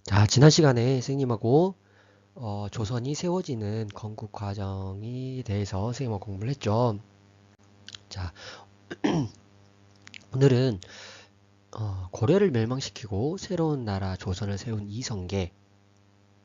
자, 지난 시간에 선생님하고 조선이 세워지는 건국 과정에 대해서 선생님하고 공부를 했죠. 자, 오늘은 고려를 멸망시키고 새로운 나라 조선을 세운 이성계.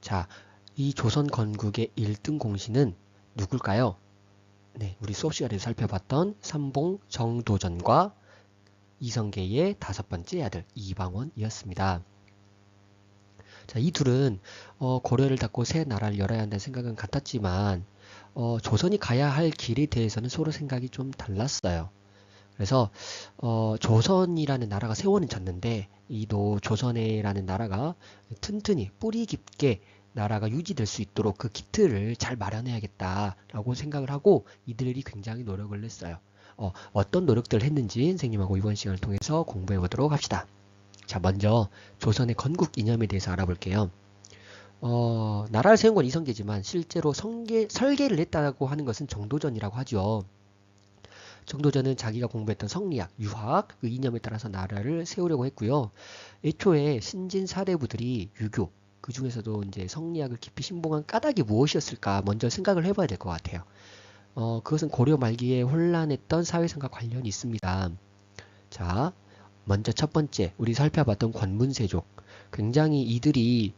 자, 이 조선 건국의 1등 공신은 누굴까요? 네, 우리 수업 시간에서 살펴봤던 삼봉 정도전과 이성계의 다섯 번째 아들 이방원이었습니다. 자, 이 둘은 고려를 닫고 새 나라를 열어야 한다는 생각은 같았지만 조선이 가야 할 길에 대해서는 서로 생각이 좀 달랐어요. 그래서 조선이라는 나라가 세워는 졌는데 이도 조선이라는 나라가 튼튼히 뿌리 깊게 나라가 유지될 수 있도록 그 기틀을 잘 마련해야겠다라고 생각을 하고 이들이 굉장히 노력을 했어요. 어떤 노력들을 했는지 선생님하고 이번 시간을 통해서 공부해 보도록 합시다. 자, 먼저 조선의 건국 이념에 대해서 알아볼게요. 나라를 세운 건 이성계지만 실제로 설계를 했다고 하는 것은 정도전이라고 하죠. 정도전은 자기가 공부했던 성리학, 유학, 그 이념에 따라서 나라를 세우려고 했고요. 애초에 신진 사대부들이 유교, 그 중에서도 이제 성리학을 깊이 신봉한 까닭이 무엇이었을까 먼저 생각을 해봐야 될 것 같아요. 그것은 고려 말기에 혼란했던 사회상과 관련이 있습니다. 자, 먼저 첫 번째, 우리 살펴봤던 권문세족. 굉장히 이들이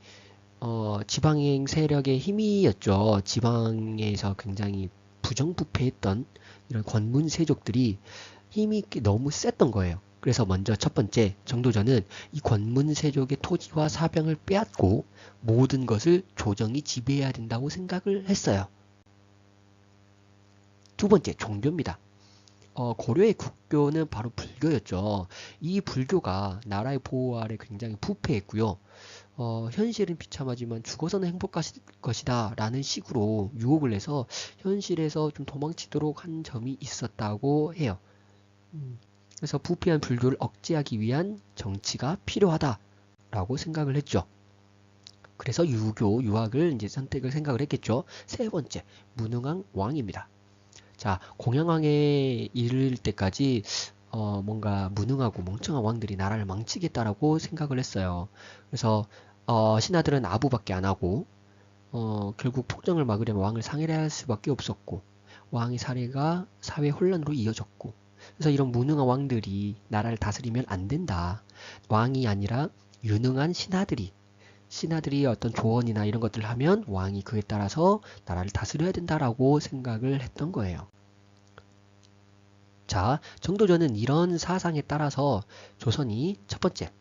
지방행 세력의 힘이었죠. 지방에서 굉장히 부정부패했던 이런 권문세족들이 힘이 너무 셌던 거예요. 그래서 먼저 첫 번째 정도전은 이 권문세족의 토지와 사병을 빼앗고 모든 것을 조정이 지배해야 된다고 생각을 했어요. 두 번째 종교입니다. 고려의 국교는 바로 불교였죠. 이 불교가 나라의 보호 아래 굉장히 부패했고요. 현실은 비참하지만 죽어서는 행복할 것이다 라는 식으로 유혹을 해서 현실에서 좀 도망치도록 한 점이 있었다고 해요. 그래서 부패한 불교를 억제하기 위한 정치가 필요하다라고 생각을 했죠. 그래서 유교, 유학을 이제 생각을 했겠죠. 세 번째, 무능한 왕입니다. 자, 공양왕에 이를 때까지 뭔가 무능하고 멍청한 왕들이 나라를 망치겠다라고 생각을 했어요. 그래서 신하들은 아부밖에 안 하고 결국 폭정을 막으려면 왕을 상해할 수밖에 없었고 왕의 사례가 사회 혼란으로 이어졌고 그래서 이런 무능한 왕들이 나라를 다스리면 안 된다. 왕이 아니라 유능한 신하들이 어떤 조언이나 이런 것들을 하면 왕이 그에 따라서 나라를 다스려야 된다라고 생각을 했던 거예요. 자, 정도전은 이런 사상에 따라서 조선이 첫 번째,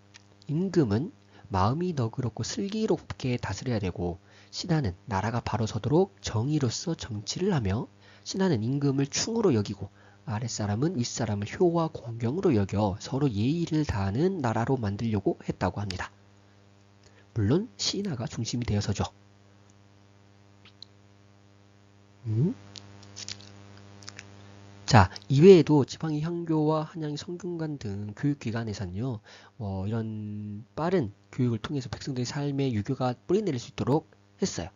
임금은 마음이 너그럽고 슬기롭게 다스려야 되고 신하는 나라가 바로 서도록 정의로서 정치를 하며 신하는 임금을 충으로 여기고 아랫사람은 윗사람을 효와 공경으로 여겨 서로 예의를 다하는 나라로 만들려고 했다고 합니다. 물론 신하가 중심이 되어서죠. 자, 이외에도 지방의 향교와 한양의 성균관 등 교육기관에서는요, 이런 빠른 교육을 통해서 백성들의 삶에 유교가 뿌리내릴 수 있도록 했어요.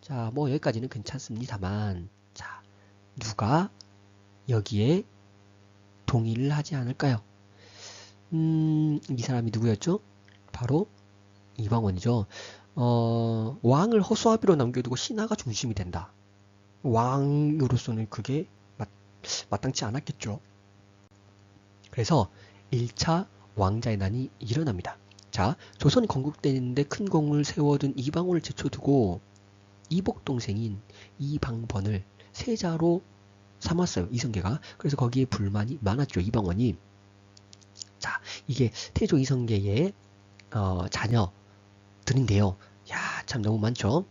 자, 뭐 여기까지는 괜찮습니다만, 자, 누가 여기에 동의를 하지 않을까요? 이 사람이 누구였죠? 바로 이방원이죠. 왕을 허수아비로 남겨두고 신하가 중심이 된다. 왕으로서는 그게 마땅치 않았겠죠. 그래서 1차 왕자의 난이 일어납니다. 자, 조선이 건국되는데 큰 공을 세워둔 이방원을 제쳐두고 이복 동생인 이방번을 세자로 삼았어요. 이성계가. 그래서 거기에 불만이 많았죠. 이방원이. 자, 이게 태조 이성계의 자녀들인데요. 야, 참 너무 많죠.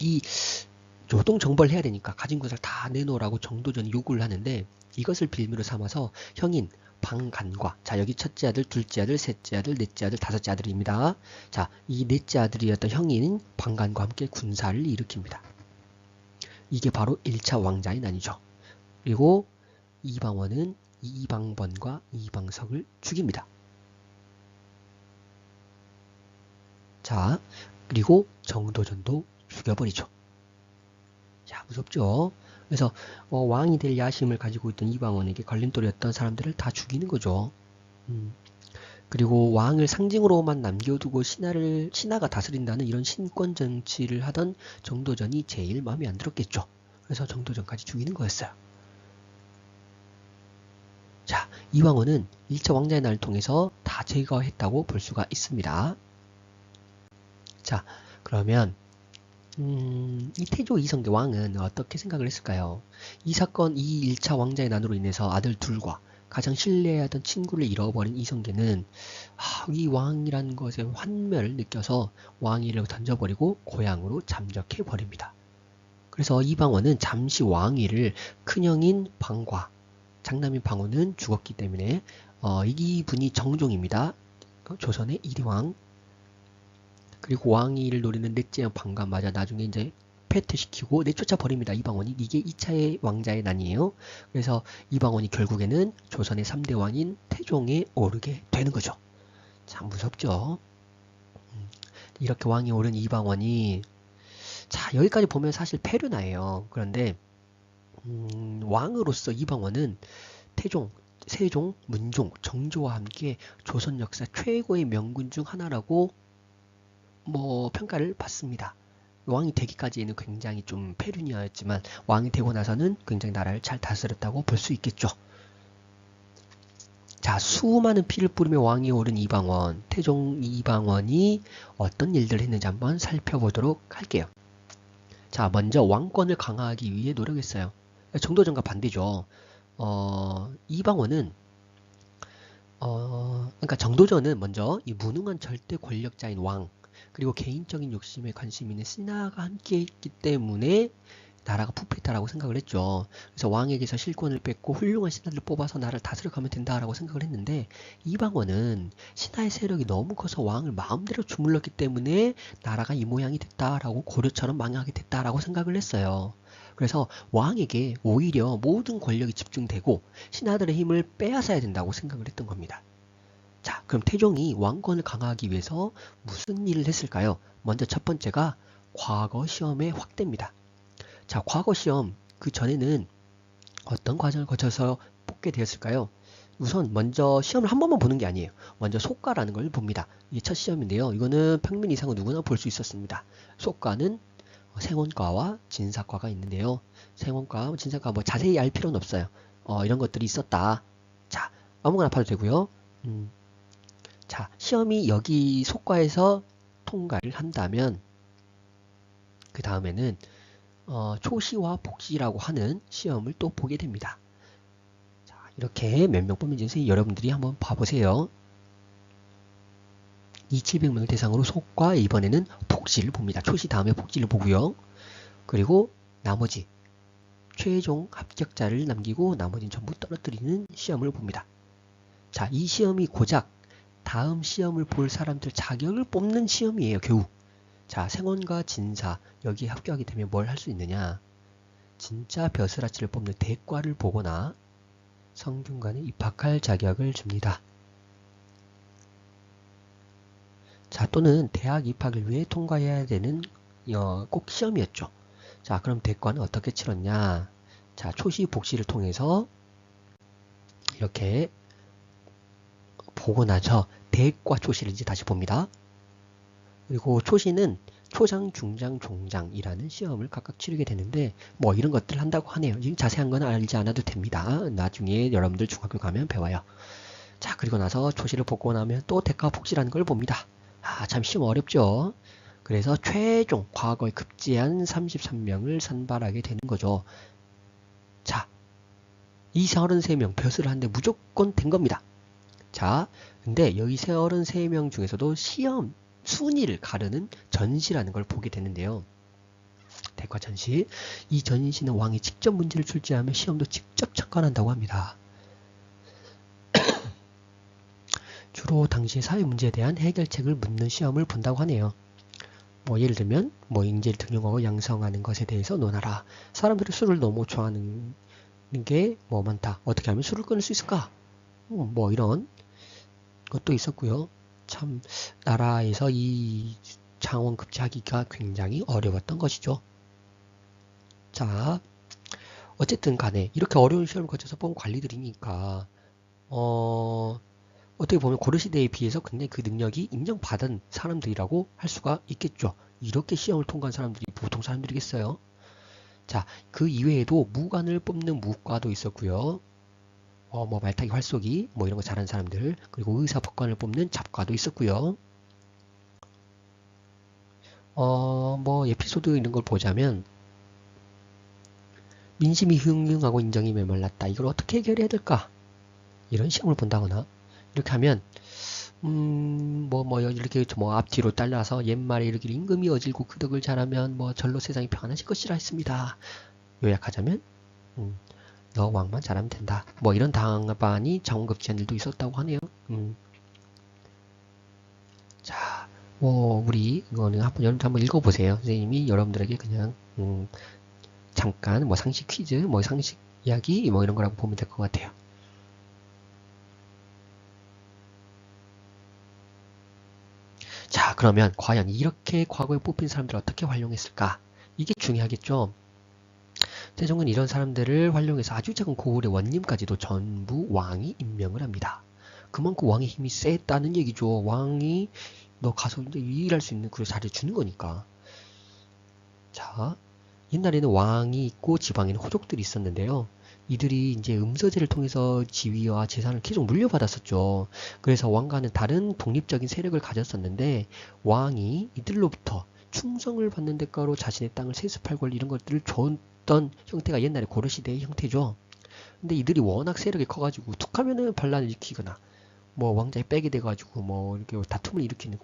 이 노동 정벌을 해야 되니까 가진 것을 다 내놓으라고 정도전이 요구를 하는데 이것을 빌미로 삼아서 형인 방간과 자 여기 첫째 아들, 둘째 아들, 셋째 아들, 넷째 아들, 다섯째 아들입니다. 자, 이 넷째 아들이었던 형인 방간과 함께 군사를 일으킵니다. 이게 바로 1차 왕자의 난이죠. 그리고 이방원은 이방번과 이방석을 죽입니다. 자, 그리고 정도전도 죽여버리죠. 자, 무섭죠? 그래서 왕이 될 야심을 가지고 있던 이방원에게 걸림돌이었던 사람들을 다 죽이는 거죠. 그리고 왕을 상징으로만 남겨두고 신하가 다스린다는 이런 신권 정치를 하던 정도전이 제일 마음에 안 들었겠죠. 그래서 정도전까지 죽이는 거였어요. 자, 이왕원은 1차 왕자의 날을 통해서 다 제거했다고 볼 수가 있습니다. 자, 그러면 이 태조 이성계 왕은 어떻게 생각을 했을까요? 이 사건, 이 1차 왕자의 난으로 인해서 아들 둘과 가장 신뢰하던 친구를 잃어버린 이성계는 이 왕이라는 것에 환멸을 느껴서 왕위를 던져버리고 고향으로 잠적해 버립니다. 그래서 이방원은 잠시 왕위를 큰형인 방과 장남인 방우는 죽었기 때문에 이분이 정종입니다. 조선의 1위왕. 그리고 왕위를 노리는 넷째 형 방과 맞아 나중에 이제 패퇴시키고 내쫓아 버립니다. 이방원이. 이게 2차의 왕자의 난이에요. 그래서 이방원이 결국에는 조선의 3대 왕인 태종에 오르게 되는 거죠. 참 무섭죠. 이렇게 왕에 오른 이방원이 자 여기까지 보면 사실 패륜나예요. 그런데 왕으로서 이방원은 태종, 세종, 문종, 정조와 함께 조선 역사 최고의 명군 중 하나라고 평가를 받습니다. 왕이 되기까지는 굉장히 좀 패륜이었지만 왕이 되고 나서는 굉장히 나라를 잘 다스렸다고 볼 수 있겠죠. 자, 수많은 피를 뿌리며 왕이 오른 이방원, 태종 이방원이 어떤 일들을 했는지 한번 살펴보도록 할게요. 자, 먼저 왕권을 강화하기 위해 노력했어요. 정도전과 반대죠. 이방원은 그러니까 정도전은 먼저 이 무능한 절대 권력자인 왕 그리고 개인적인 욕심에 관심 있는 신하가 함께 있기 때문에 나라가 부패했다라고 생각을 했죠. 그래서 왕에게서 실권을 뺏고 훌륭한 신하들을 뽑아서 나라를 다스려가면 된다라고 생각을 했는데 이방원은 신하의 세력이 너무 커서 왕을 마음대로 주물렀기 때문에 나라가 이 모양이 됐다라고 고려처럼 망하게 됐다라고 생각을 했어요. 그래서 왕에게 오히려 모든 권력이 집중되고 신하들의 힘을 빼앗아야 된다고 생각을 했던 겁니다. 자, 그럼 태종이 왕권을 강화하기 위해서 무슨 일을 했을까요? 먼저 첫 번째가 과거 시험의 확대입니다. 자, 과거 시험 그 전에는 어떤 과정을 거쳐서 뽑게 되었을까요? 우선 먼저 시험을 한 번만 보는 게 아니에요. 먼저 속과라는 걸 봅니다. 이게 첫 시험인데요. 이거는 평민 이상은 누구나 볼 수 있었습니다. 속과는 생원과와 진사과가 있는데요. 생원과, 진사과 자세히 알 필요는 없어요. 이런 것들이 있었다. 자, 아무거나 봐도 되고요. 자, 시험이 여기 속과에서 통과를 한다면 그 다음에는 초시와 복시라고 하는 시험을 또 보게 됩니다. 자, 이렇게 몇 명 뽑는지 선생님 여러분들이 한번 봐보세요. 2,700명을 대상으로 속과 이번에는 복시를 봅니다. 초시 다음에 복시를 보고요. 그리고 나머지 최종 합격자를 남기고 나머지는 전부 떨어뜨리는 시험을 봅니다. 자, 이 시험이 고작 다음 시험을 볼 사람들 자격을 뽑는 시험이에요. 겨우. 자, 생원과 진사 여기에 합격하게 되면 뭘 할 수 있느냐? 진짜 벼슬아치를 뽑는 대과를 보거나 성균관에 입학할 자격을 줍니다. 자, 또는 대학 입학을 위해 통과해야 되는 꼭 시험이었죠. 자, 그럼 대과는 어떻게 치렀냐? 자, 초시, 복시를 통해서 이렇게 보고 나서 대과 초시를 이제 다시 봅니다. 그리고 초시는 초장, 중장, 종장이라는 시험을 각각 치르게 되는데 이런 것들을 한다고 하네요. 지금 자세한 건 알지 않아도 됩니다. 나중에 여러분들 중학교 가면 배워요. 자, 그리고 나서 초시를 보고 나면 또 대과 복시라는 걸 봅니다. 참 시험 어렵죠. 그래서 최종 과거에 급제한 33명을 선발하게 되는 거죠. 자, 이 33명 벼슬을 하는데 무조건 된 겁니다. 자, 근데 여기 33명 중에서도 시험 순위를 가르는 전시라는 걸 보게 되는데요. 대과 전시. 이 전시는 왕이 직접 문제를 출제하며 시험도 직접 참관한다고 합니다. 주로 당시 사회 문제에 대한 해결책을 묻는 시험을 본다고 하네요. 예를 들면 인재를 등용하고 양성하는 것에 대해서 논하라. 사람들이 술을 너무 좋아하는 게 많다. 어떻게 하면 술을 끊을 수 있을까? 이런 것도 있었고요. 참 나라에서 이 장원 급제하기가 굉장히 어려웠던 것이죠. 자, 어쨌든 간에 이렇게 어려운 시험을 거쳐서 뽑은 관리들이니까 어떻게 보면 고려시대에 비해서 굉장히 그 능력이 인정받은 사람들이라고 할 수가 있겠죠. 이렇게 시험을 통과한 사람들이 보통 사람들이겠어요. 자, 그 이외에도 무관을 뽑는 무과도 있었고요. 뭐 말타기 활쏘기 뭐 이런 거 잘하는 사람들, 그리고 의사 법관을 뽑는 잡과도 있었고요. 뭐 에피소드 이런 걸 보자면 민심이 흉흉하고 인정이 메말랐다. 이걸 어떻게 해결해야 될까? 이런 시험을 본다거나 이렇게 하면 이렇게 뭐 앞뒤로 잘라서 옛말에 이렇게 임금이 어질고 그 덕을 잘하면 뭐 절로 세상이 평안하실 것이라 했습니다. 요약하자면 너 왕만 잘하면 된다. 뭐 이런 당반이 자원급제한 일도 있었다고 하네요. 자, 뭐 우리 이거는 여러분들 한번 읽어보세요. 선생님이 여러분들에게 그냥 잠깐 뭐 상식 퀴즈, 뭐 상식 이야기 뭐 이런 거라고 보면 될 것 같아요. 자, 그러면 과연 이렇게 과거에 뽑힌 사람들을 어떻게 활용했을까? 이게 중요하겠죠. 태종은 이런 사람들을 활용해서 아주 작은 고을의 원님까지도 전부 왕이 임명을 합니다. 그만큼 왕의 힘이 셌다는 얘기죠. 왕이 너 가서 이제 일할 수 있는 그런 자리를 주는 거니까. 자, 옛날에는 왕이 있고 지방에는 호족들이 있었는데요. 이들이 이제 음서제를 통해서 지위와 재산을 계속 물려받았었죠. 그래서 왕과는 다른 독립적인 세력을 가졌었는데 왕이 이들로부터 충성을 받는 대가로 자신의 땅을 세습할 권리 이런 것들을 줬던 형태가 옛날에 고려시대의 형태죠. 근데 이들이 워낙 세력이 커가지고 툭하면은 반란을 일으키거나 뭐 왕자에 빼게 돼가지고 뭐 이렇게 다툼을 일으키는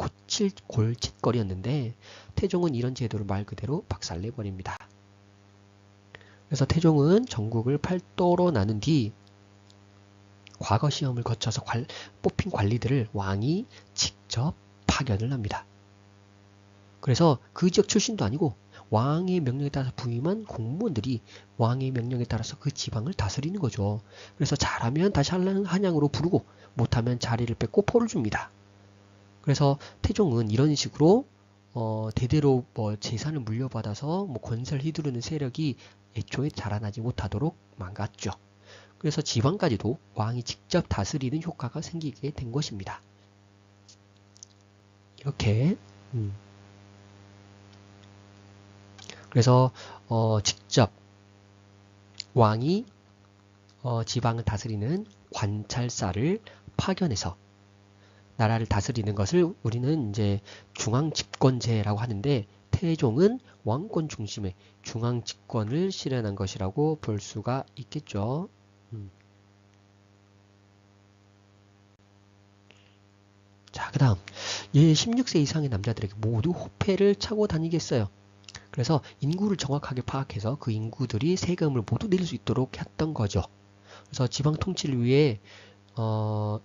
골칫거리였는데 태종은 이런 제도를 말 그대로 박살내버립니다. 그래서 태종은 전국을 팔도로 나눈 뒤 과거 시험을 거쳐서 뽑힌 관리들을 왕이 직접 파견을 합니다. 그래서 그 지역 출신도 아니고 왕의 명령에 따라서 부임한 공무원들이 왕의 명령에 따라서 그 지방을 다스리는 거죠. 그래서 잘하면 다시 한양으로 부르고 못하면 자리를 뺏고 포를 줍니다. 그래서 태종은 이런 식으로 대대로 뭐 재산을 물려받아서 뭐 권세를 휘두르는 세력이 애초에 자라나지 못하도록 망갔죠. 그래서 지방까지도 왕이 직접 다스리는 효과가 생기게 된 것입니다. 이렇게 그래서 직접 왕이 지방을 다스리는 관찰사를 파견해서 나라를 다스리는 것을 우리는 이제 중앙집권제라고 하는데 태종은 왕권 중심의 중앙집권을 실현한 것이라고 볼 수가 있겠죠. 자, 그 다음 16세 이상의 남자들에게 모두 호패를 차고 다니겠어요. 그래서 인구를 정확하게 파악해서 그 인구들이 세금을 모두 낼 수 있도록 했던 거죠. 그래서 지방 통치를 위해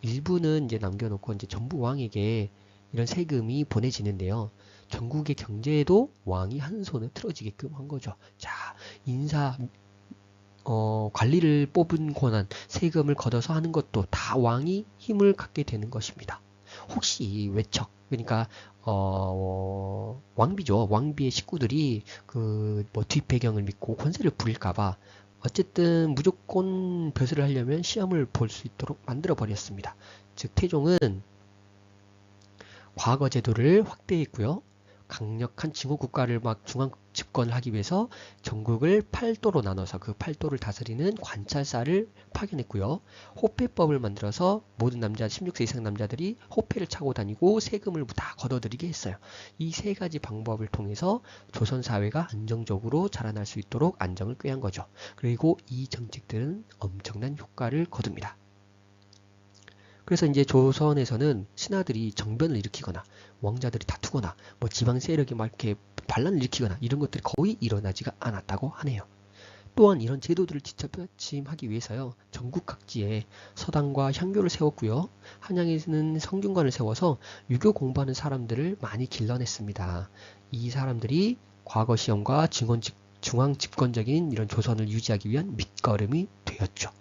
일부는 이제 남겨놓고 이제 전부 왕에게 이런 세금이 보내지는데요. 전국의 경제에도 왕이 한 손에 틀어지게끔 한 거죠. 자, 인사 관리를 뽑은 권한, 세금을 걷어서 하는 것도 다 왕이 힘을 갖게 되는 것입니다. 혹시 외척, 그러니까 왕비죠. 왕비의 식구들이 그 뭐 뒷배경을 믿고 권세를 부릴까봐 어쨌든 무조건 벼슬을 하려면 시험을 볼 수 있도록 만들어 버렸습니다. 즉 태종은 과거 제도를 확대했고요. 강력한 징후 국가를 막 중앙 집권을 하기 위해서 전국을 8도로 나눠서 그 8도를 다스리는 관찰사를 파견했고요. 호패법을 만들어서 모든 남자 16세 이상 남자들이 호패를 차고 다니고 세금을 다 걷어들이게 했어요. 이 세 가지 방법을 통해서 조선 사회가 안정적으로 자라날 수 있도록 안정을 꾀한 거죠. 그리고 이 정책들은 엄청난 효과를 거둡니다. 그래서 이제 조선에서는 신하들이 정변을 일으키거나 왕자들이 다투거나 뭐 지방 세력이 막 이렇게 반란을 일으키거나 이런 것들이 거의 일어나지가 않았다고 하네요. 또한 이런 제도들을 뒷받침하기 위해서요. 전국 각지에 서당과 향교를 세웠고요. 한양에는 성균관을 세워서 유교 공부하는 사람들을 많이 길러냈습니다. 이 사람들이 과거 시험과 중앙 집권적인 이런 조선을 유지하기 위한 밑거름이 되었죠.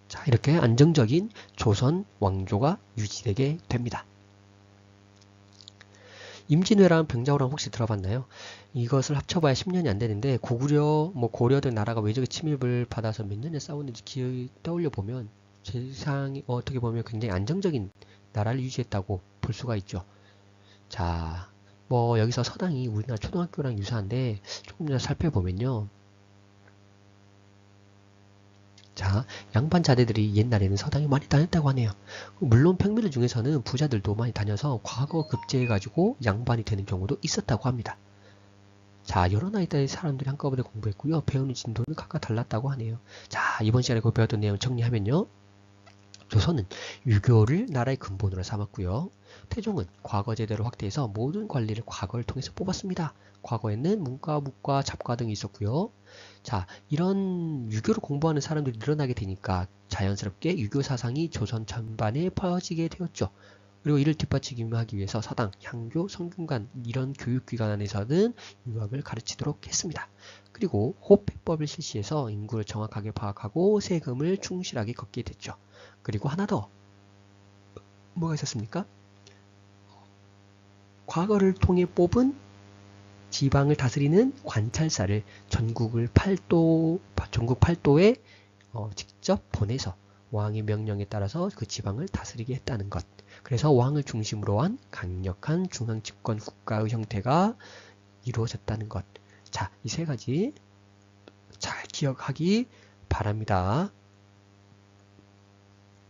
자, 이렇게 안정적인 조선 왕조가 유지되게 됩니다. 임진왜란, 병자호란 혹시 들어봤나요? 이것을 합쳐봐야 10년이 안 되는데 고구려, 뭐 고려 등 나라가 외적의 침입을 받아서 몇 년을 싸웠는지 기억이 떠올려 보면 세상이 어떻게 보면 굉장히 안정적인 나라를 유지했다고 볼 수가 있죠. 자, 뭐 여기서 서당이 우리나라 초등학교랑 유사한데 조금 더 살펴보면요. 자, 양반 자제들이 옛날에는 서당에 많이 다녔다고 하네요. 물론 평민들 중에서는 부자들도 많이 다녀서 과거 급제해가지고 양반이 되는 경우도 있었다고 합니다. 자, 여러 나이대의 사람들이 한꺼번에 공부했고요. 배우는 진도는 각각 달랐다고 하네요. 자, 이번 시간에 그 배웠던 내용 정리하면요. 조선은 유교를 나라의 근본으로 삼았고요. 태종은 과거 제도를 확대해서 모든 관리를 과거를 통해서 뽑았습니다. 과거에는 문과, 무과, 잡과 등이 있었고요. 자, 이런 유교를 공부하는 사람들이 늘어나게 되니까 자연스럽게 유교 사상이 조선 전반에 퍼지게 되었죠. 그리고 이를 뒷받침하기 위해서 서당, 향교, 성균관 이런 교육기관 안에서는 유학을 가르치도록 했습니다. 그리고 호패법을 실시해서 인구를 정확하게 파악하고 세금을 충실하게 걷게 됐죠. 그리고 하나 더 뭐가 있었습니까? 과거를 통해 뽑은 지방을 다스리는 관찰사를 전국 팔도에 직접 보내서 왕의 명령에 따라서 그 지방을 다스리게 했다는 것. 그래서 왕을 중심으로 한 강력한 중앙집권 국가의 형태가 이루어졌다는 것. 자, 이 세 가지 잘 기억하기 바랍니다.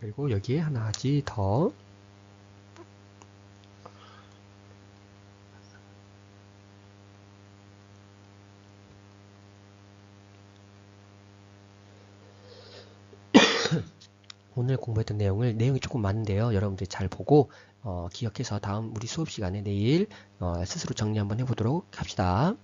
그리고 여기에 하나 가지 더 오늘 공부했던 내용이 조금 많은데요. 여러분들이 잘 보고 기억해서 다음 우리 수업 시간에 내일 스스로 정리 한번 해보도록 합시다.